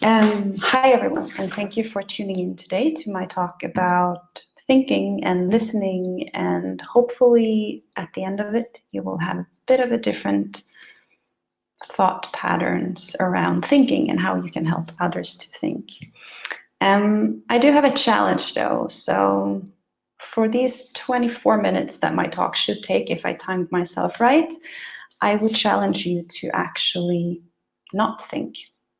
Hi everyone, and thank you for tuning in today to my talk about thinking and listening, and hopefully at the end of it you will have a bit of a different thought patterns around thinking and how you can help others to think. I do have a challenge though, so for these 24 minutes that my talk should take, if I timed myself right, I would challenge you to actually not think.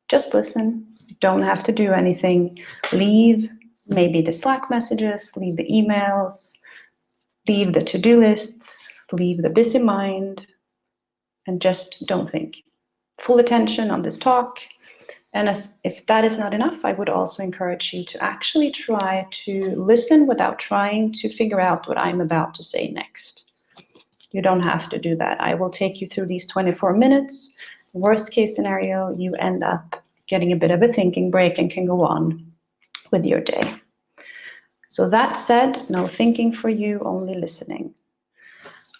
Just listen. You don't have to do anything. Leave maybe the Slack messages, leave the emails, leave the to-do lists, leave the busy mind, and just don't think. Full attention on this talk. And if that is not enough, I would also encourage you to actually try to listen without trying to figure out what I'm about to say next. You don't have to do that. I will take you through these 24 minutes. Worst case scenario, you end up getting a bit of a thinking break and can go on with your day. So that said, no thinking for you, only listening.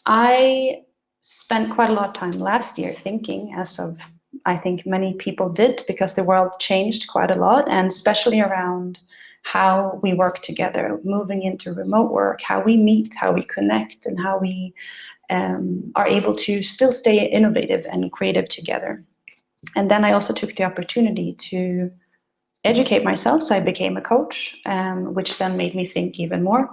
I spent quite a lot of time last year thinking, as of I think many people did, because the world changed quite a lot, and especially around how we work together, moving into remote work, how we meet, how we connect, and how we are able to still stay innovative and creative together. And then I also took the opportunity to educate myself, so I became a coach, which then made me think even more,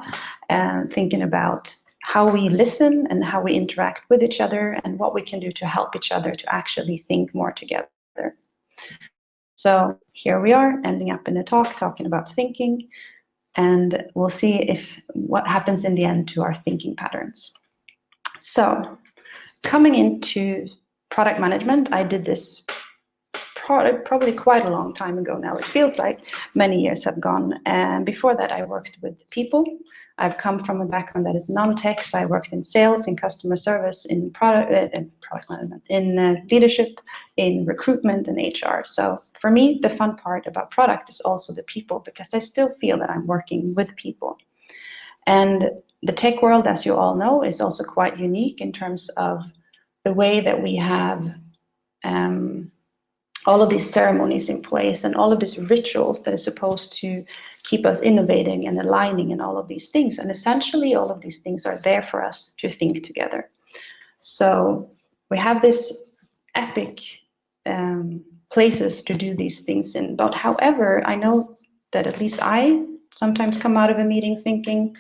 thinking about how we listen and how we interact with each other and what we can do to help each other to actually think more together. So here we are, ending up in a talk talking about thinking, and we'll see what happens in the end to our thinking patterns. So coming into product management, I did this probably quite a long time ago now. It feels like many years have gone. And before that, I worked with people. I've come from a background that is non-tech, so I worked in sales, in customer service, in product management, in leadership, in recruitment, and HR. So for me, the fun part about product is also the people, because I still feel that I'm working with people. And the tech world, as you all know, is also quite unique in terms of the way that we have all of these ceremonies in place and all of these rituals that is supposed to keep us innovating and aligning and all of these things. And essentially all of these things are there for us to think together. So we have this epic places to do these things in. But however, I know that at least I sometimes come out of a meeting thinking,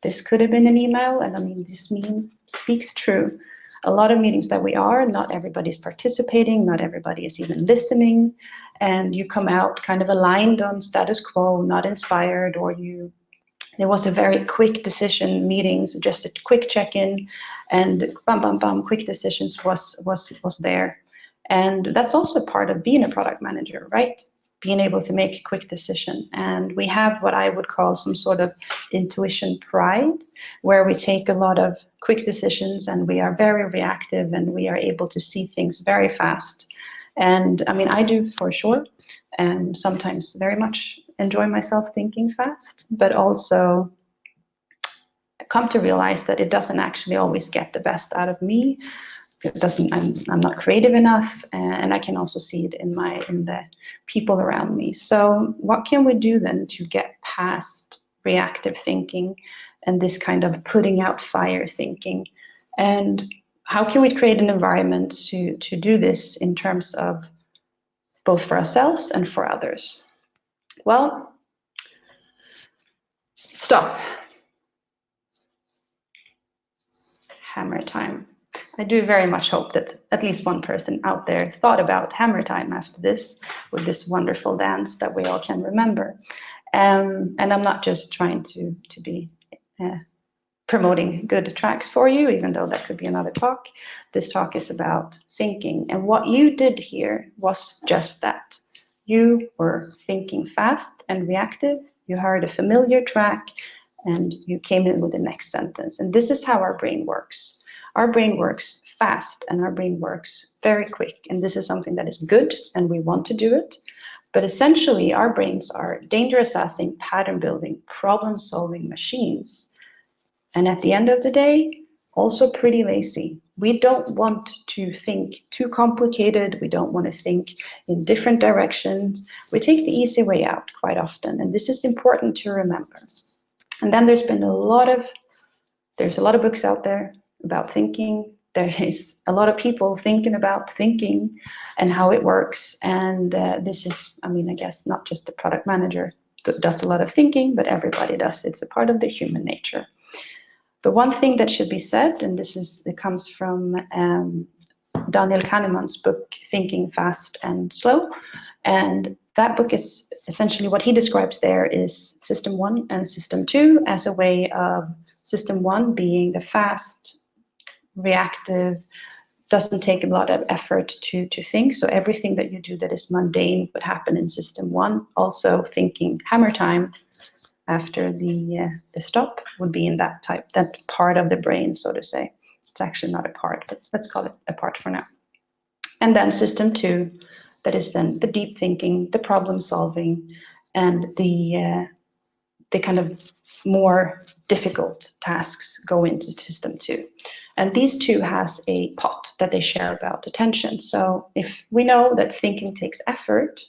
this could have been an email, and I mean, this meme speaks true. A lot of meetings that we are, not everybody's participating, not everybody is even listening, and you come out kind of aligned on status quo, not inspired, or there was a very quick decision meetings, just a quick check-in, and bam, bam, bam, quick decisions was there. And that's also a part of being a product manager, right? Being able to make a quick decision. And we have what I would call some sort of intuition pride, where we take a lot of quick decisions and we are very reactive and we are able to see things very fast. And I mean, I do for sure, and sometimes very much enjoy myself thinking fast, but also come to realize that it doesn't actually always get the best out of me. I'm not creative enough, and I can also see it in the people around me. So what can we do then to get past reactive thinking and this kind of putting out fire thinking? And how can we create an environment to do this in terms of both for ourselves and for others? Well, stop. Hammer time. I do very much hope that at least one person out there thought about hammer time after this, with this wonderful dance that we all can remember. And I'm not just trying to be promoting good tracks for you, even though that could be another talk. This talk is about thinking. And what you did here was just that. You were thinking fast and reactive. You heard a familiar track and you came in with the next sentence. And this is how our brain works. Our brain works fast and our brain works very quick. And this is something that is good and we want to do it. But essentially, our brains are danger assessing, pattern building, problem solving machines. And at the end of the day, also pretty lazy. We don't want to think too complicated. We don't want to think in different directions. We take the easy way out quite often, and this is important to remember. And then there's a lot of books out there about thinking. There is a lot of people thinking about thinking and how it works. And this is, I guess not just the product manager that does a lot of thinking, but everybody does. It's a part of the human nature. The one thing that should be said, and it comes from Daniel Kahneman's book, Thinking Fast and Slow. And that book is essentially what he describes there is system 1 and system 2 as a way of system 1 being the fast, reactive, doesn't take a lot of effort to think. So everything that you do that is mundane would happen in system 1. Also thinking hammer time after the stop would be in that part of the brain, so to say. It's actually not a part, but let's call it a part for now. And then system 2, that is then the deep thinking, the problem solving, and the kind of more difficult tasks go into system 2. And these two has a pot that they share about attention. So if we know that thinking takes effort,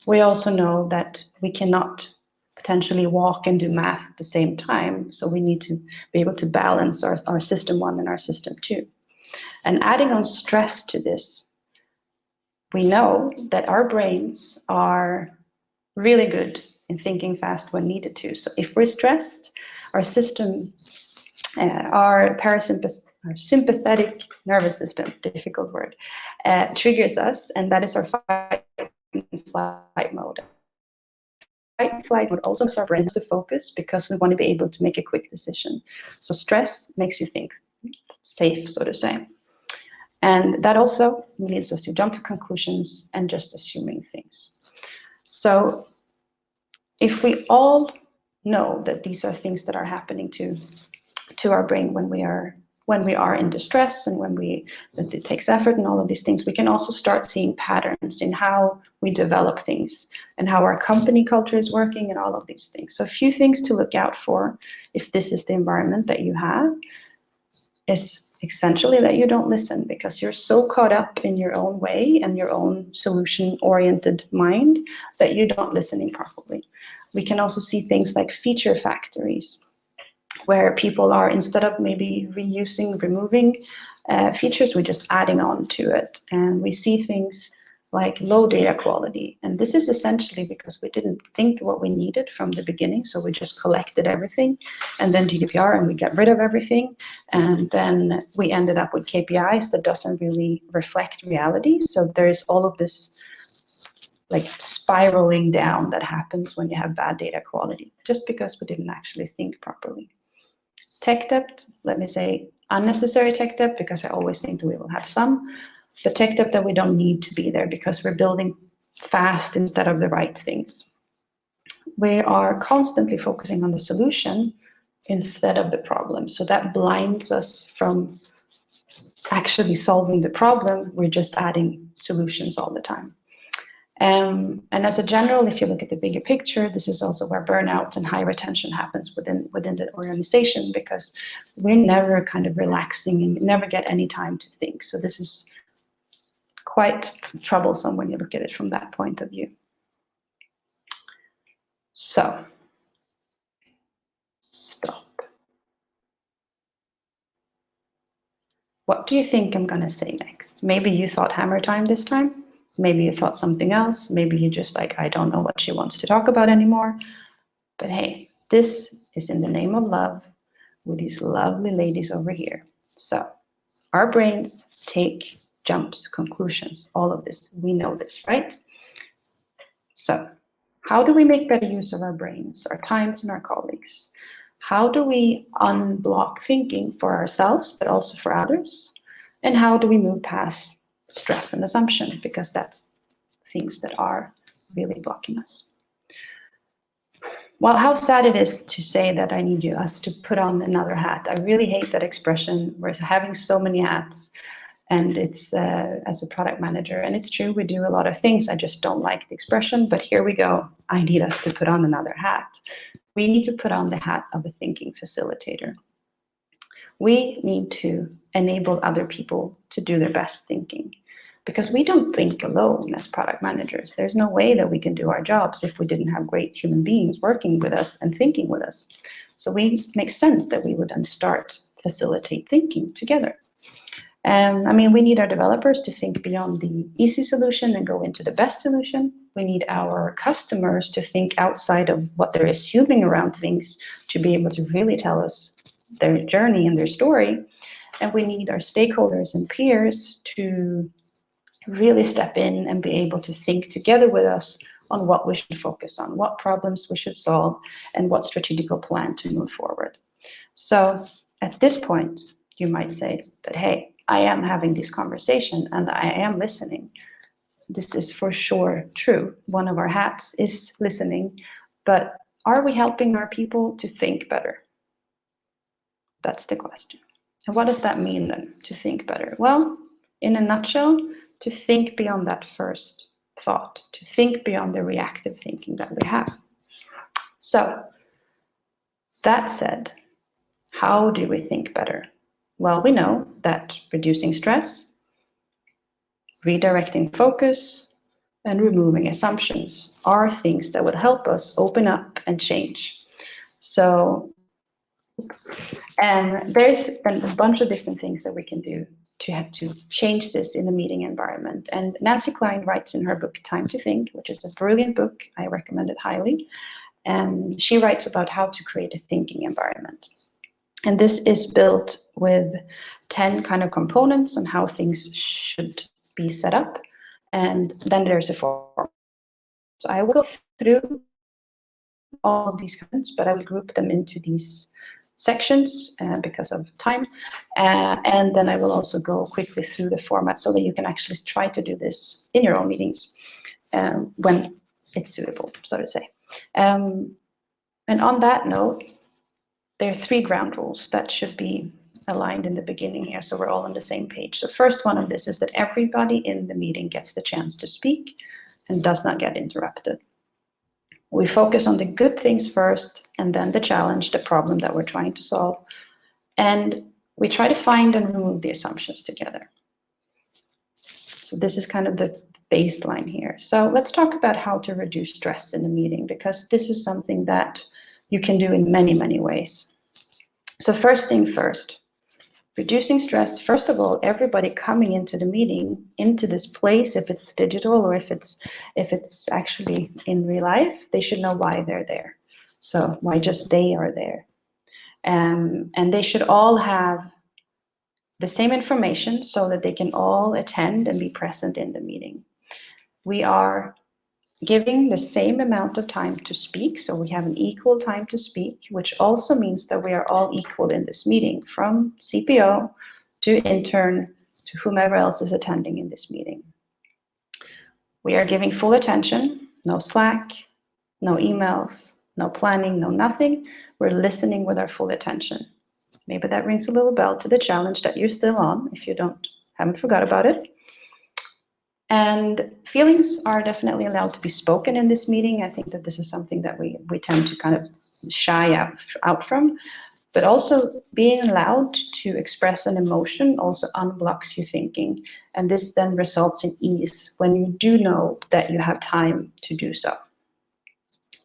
we also know that we cannot potentially walk and do math at the same time. So we need to be able to balance our system 1 and our system 2. And adding on stress to this, we know that our brains are really good in thinking fast when needed to. So if we're stressed, our system, our sympathetic nervous system, difficult word, triggers us, and that is our fight and flight mode. Fight and flight mode also allows our brains to focus because we want to be able to make a quick decision. So stress makes you think safe, so to say. And that also leads us to jump to conclusions and just assuming things. So if we all know that these are things that are happening to our brain when we are in distress and that it takes effort and all of these things, we can also start seeing patterns in how we develop things and how our company culture is working and all of these things. So a few things to look out for if this is the environment that you have is essentially that you don't listen because you're so caught up in your own way and your own solution-oriented mind that you don't listen properly. We can also see things like feature factories, where people are, instead of maybe reusing, removing features, we're just adding on to it. And we see things like low data quality. And this is essentially because we didn't think what we needed from the beginning. So we just collected everything and then GDPR and we get rid of everything. And then we ended up with KPIs that doesn't really reflect reality. So there's all of this like spiraling down that happens when you have bad data quality, just because we didn't actually think properly. Tech debt, let me say unnecessary tech debt, because I always think that we will have some, but tech debt that we don't need to be there because we're building fast instead of the right things. We are constantly focusing on the solution instead of the problem. So that blinds us from actually solving the problem. We're just adding solutions all the time. And as a general, if you look at the bigger picture, this is also where burnout and high retention happens within the organization, because we're never kind of relaxing and never get any time to think. So this is quite troublesome when you look at it from that point of view. So, stop. What do you think I'm going to say next? Maybe you thought hammer time this time. Maybe you thought something else. Maybe you just like, I don't know what she wants to talk about anymore. But hey, this is in the name of love with these lovely ladies over here. So our brains take jumps, conclusions, all of this. We know this, right? So how do we make better use of our brains, our times, and our colleagues? How do we unblock thinking for ourselves, but also for others? And how do we move past stress and assumption, because that's things that are really blocking us. Well, how sad it is to say that I need us to put on another hat. I really hate that expression. We're having so many hats, and it's as a product manager, and it's true, we do a lot of things. I just don't like the expression, but here we go. I need us to put on another hat. We need to put on the hat of a thinking facilitator. We need to enable other people to do their best thinking, because we don't think alone as product managers. There's no way that we can do our jobs if we didn't have great human beings working with us and thinking with us. So it makes sense that we would then facilitate thinking together. We need our developers to think beyond the easy solution and go into the best solution. We need our customers to think outside of what they're assuming around things to be able to really tell us their journey and their story. And we need our stakeholders and peers to really step in and be able to think together with us on what we should focus on, what problems we should solve, and what strategical plan to move forward. So at this point, you might say that, hey, I am having this conversation and I am listening. This is for sure true. One of our hats is listening, but are we helping our people to think better? That's the question. And what does that mean then, to think better? Well, in a nutshell, to think beyond that first thought, to think beyond the reactive thinking that we have. So, that said, how do we think better? Well, we know that reducing stress, redirecting focus, and removing assumptions are things that would help us open up and change. So, and there's a bunch of different things that we can do to have to change this in the meeting environment. And Nancy Klein writes in her book, Time to Think, which is a brilliant book. I recommend it highly. And she writes about how to create a thinking environment. And this is built with 10 kind of components on how things should be set up. And then there's a form. So I will go through all of these components, but I will group them into these sections because of time. And then I will also go quickly through the format so that you can actually try to do this in your own meetings when it's suitable, so to say. And on that note, there are 3 ground rules that should be aligned in the beginning here, so we're all on the same page. So first one of this is that everybody in the meeting gets the chance to speak and does not get interrupted. We focus on the good things first, and then the challenge, the problem that we're trying to solve. And we try to find and remove the assumptions together. So this is kind of the baseline here. So let's talk about how to reduce stress in the meeting, because this is something that you can do in many, many ways. So first thing first, reducing stress. First of all, everybody coming into the meeting, into this place, if it's digital or if it's actually in real life, they should know why they're there. So why just they are there. And they should all have the same information so that they can all attend and be present in the meeting. We are giving the same amount of time to speak, so we have an equal time to speak, which also means that we are all equal in this meeting, from CPO to intern to whomever else is attending in this meeting. We are giving full attention, no Slack, no emails, no planning, no nothing. We're listening with our full attention. Maybe that rings a little bell to the challenge that you're still on, if you haven't forgot about it. And feelings are definitely allowed to be spoken in this meeting. I think that this is something that we tend to kind of shy out from, but also being allowed to express an emotion also unblocks you thinking. And this then results in ease when you do know that you have time to do so.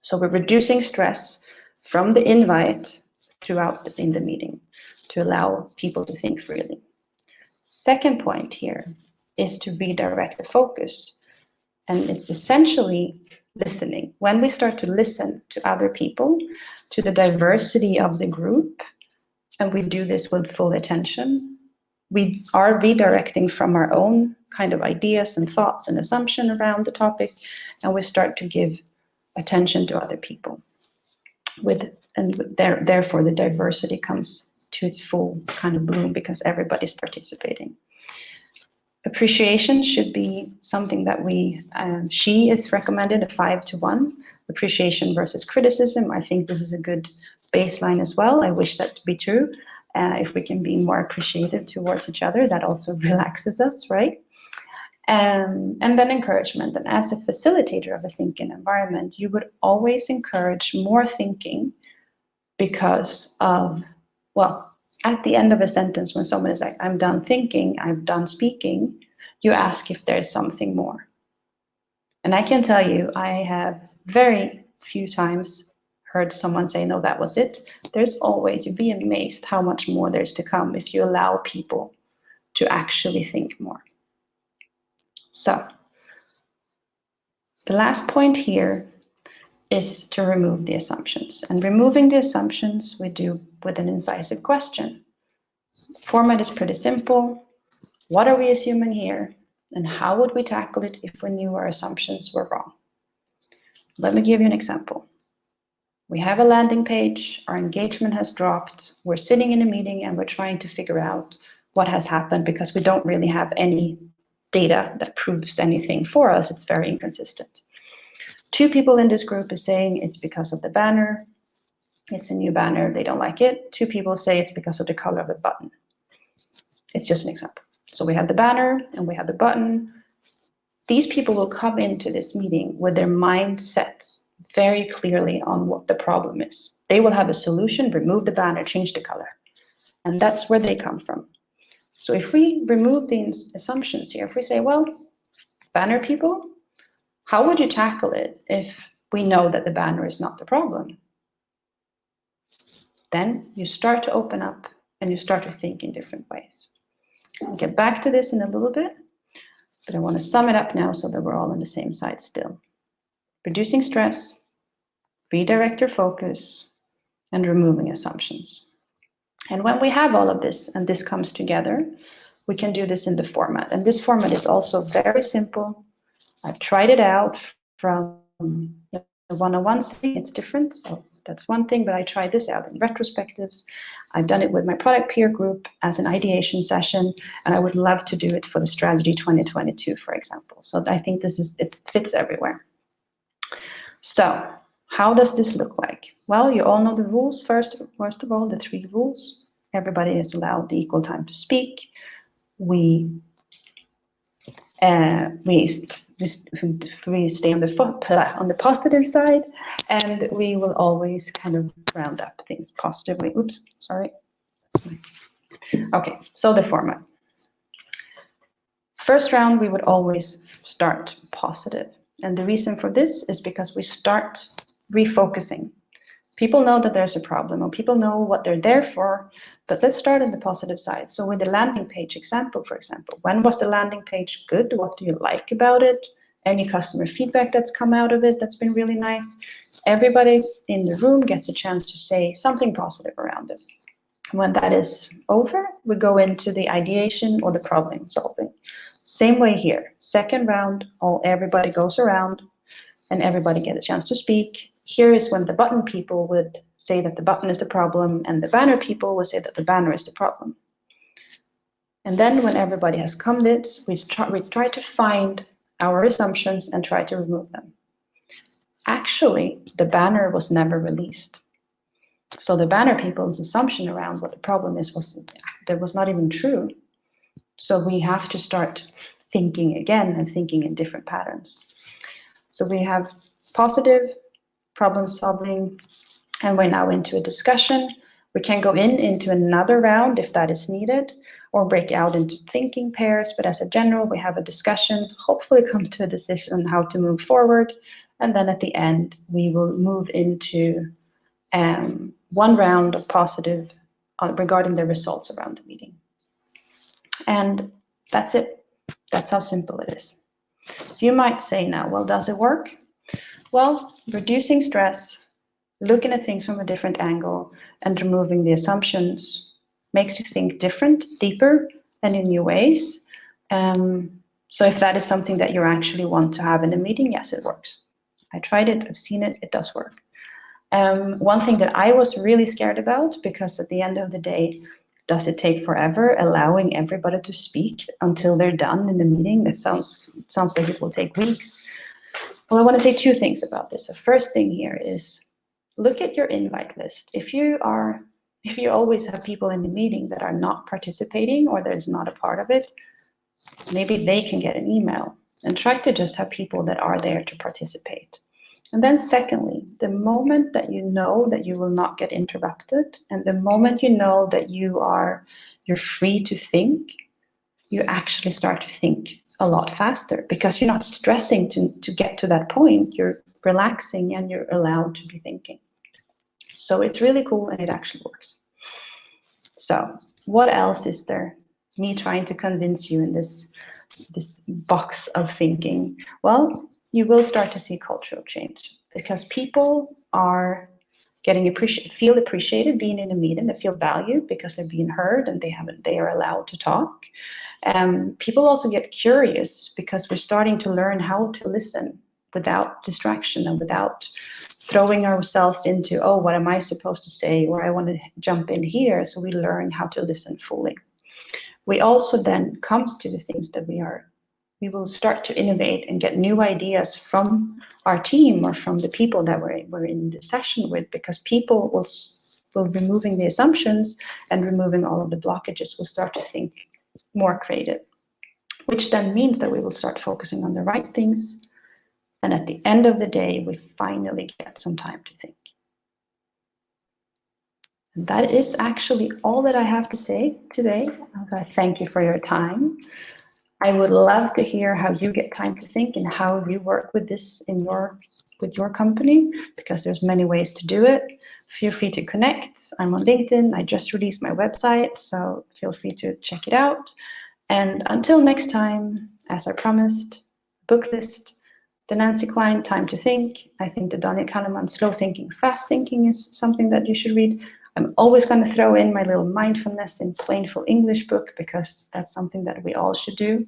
So we're reducing stress from the invite throughout in the meeting to allow people to think freely. Second point here is to redirect the focus. And it's essentially listening. When we start to listen to other people, to the diversity of the group, and we do this with full attention, we are redirecting from our own kind of ideas and thoughts and assumption around the topic, and we start to give attention to other people. Therefore, the diversity comes to its full kind of bloom because everybody's participating. Appreciation should be something that she is recommended, a 5-to-1, appreciation versus criticism. I think this is a good baseline as well. I wish that to be true. If we can be more appreciative towards each other, that also relaxes us, right? And then encouragement. And as a facilitator of a thinking environment, you would always encourage more thinking because of, well, at the end of a sentence, when someone is like, I'm done thinking, I'm done speaking, you ask if there's something more. And I can tell you, I have very few times heard someone say, no, that was it. There's always, you'd be amazed how much more there's to come if you allow people to actually think more. So the last point here is to remove the assumptions. And removing the assumptions we do with an incisive question. Format is pretty simple. What are we assuming here? And how would we tackle it if we knew our assumptions were wrong? Let me give you an example. We have a landing page, our engagement has dropped, we're sitting in a meeting and we're trying to figure out what has happened because we don't really have any data that proves anything for us. It's very inconsistent. 2 people in this group is saying it's because of the banner. It's a new banner, they don't like it. 2 people say it's because of the color of the button. It's just an example. So we have the banner and we have the button. These people will come into this meeting with their mindsets very clearly on what the problem is. They will have a solution, remove the banner, change the color. And that's where they come from. So if we remove these assumptions here, if we say, well, banner people, how would you tackle it if we know that the banner is not the problem? Then you start to open up and you start to think in different ways. I'll get back to this in a little bit, but I want to sum it up now so that we're all on the same side still. Reducing stress, redirect your focus, and removing assumptions. And when we have all of this and this comes together, we can do this in the format. And this format is also very simple. I've tried it out from the one-on-one setting. It's different, so that's one thing, but I tried this out in retrospectives. I've done it with my product peer group as an ideation session, and I would love to do it for the strategy 2022, for example. So I think it fits everywhere. So how does this look like? Well, you all know the rules first of all, the 3 rules. Everybody is allowed the equal time to speak. We stay on the positive side, and we will always kind of round up things positively. Oops, sorry. Okay, so the format. First round, we would always start positive. And the reason for this is because we start refocusing. People know that there's a problem, or people know what they're there for, but let's start on the positive side. So with the landing page example, for example, when was the landing page good? What do you like about it? Any customer feedback that's come out of it that's been really nice? Everybody in the room gets a chance to say something positive around it. When that is over, we go into the ideation or the problem solving. Same way here. Second round, everybody goes around and everybody gets a chance to speak. Here is when the button people would say that the button is the problem, and the banner people would say that the banner is the problem. And then when everybody has come this, we try to find our assumptions and try to remove them. Actually, the banner was never released. So the banner people's assumption around what the problem is was not even true. So we have to start thinking again and thinking in different patterns. So we have positive, problem solving, and we're now into a discussion. We can go into another round if that is needed, or break out into thinking pairs, but as a general, we have a discussion, hopefully come to a decision on how to move forward, and then at the end, we will move into one round of positive regarding the results around the meeting. And that's it. That's how simple it is. You might say now, well, does it work? Well, reducing stress, looking at things from a different angle, and removing the assumptions makes you think different, deeper, and in new ways. So if that is something that you actually want to have in a meeting, yes, it works. I tried it, I've seen it, it does work. One thing that I was really scared about, because at the end of the day, does it take forever allowing everybody to speak until they're done in the meeting? That sounds like it will take weeks. Well, I want to say 2 things about this. The first thing here is look at your invite list. If you always have people in the meeting that are not participating or that is not a part of it, maybe they can get an email, and try to just have people that are there to participate. And then secondly, the moment that you know that you will not get interrupted, and the moment you know that you're free to think, you actually start to think a lot faster because you're not stressing to get to that point. You're relaxing and you're allowed to be thinking. So it's really cool and it actually works. So what else is there? Me trying to convince you in this box of thinking. Well, you will start to see cultural change because people are feel appreciated being in a meeting. They feel valued because they're being heard and they are allowed to talk. People also get curious because we're starting to learn how to listen without distraction and without throwing ourselves into, oh, what am I supposed to say, or I want to jump in here. So we learn how to listen fully. We also then comes to the things that we will start to innovate and get new ideas from our team or from the people that we're in the session with, because people will removing the assumptions and removing all of the blockages, will start to think more creative, which then means that we will start focusing on the right things. And at the end of the day, we finally get some time to think. And that is actually all that I have to say today. I thank you for your time. I would love to hear how you get time to think and how you work with this with your company, because there's many ways to do it. Feel free to connect. I'm on LinkedIn. I just released my website, so feel free to check it out. And until next time, as I promised, book list, the Nancy Klein, Time to Think. I think the Daniel Kahneman, Slow Thinking, Fast Thinking is something that you should read. I'm always going to throw in my little mindfulness in plainful English book, because that's something that we all should do.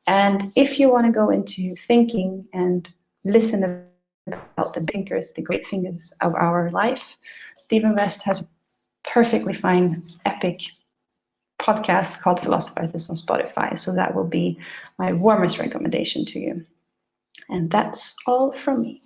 And if you want to go into thinking and listen about the thinkers, the great thinkers of our life, Stephen West has a perfectly fine, epic podcast called Philosophers on Spotify. So that will be my warmest recommendation to you. And that's all from me.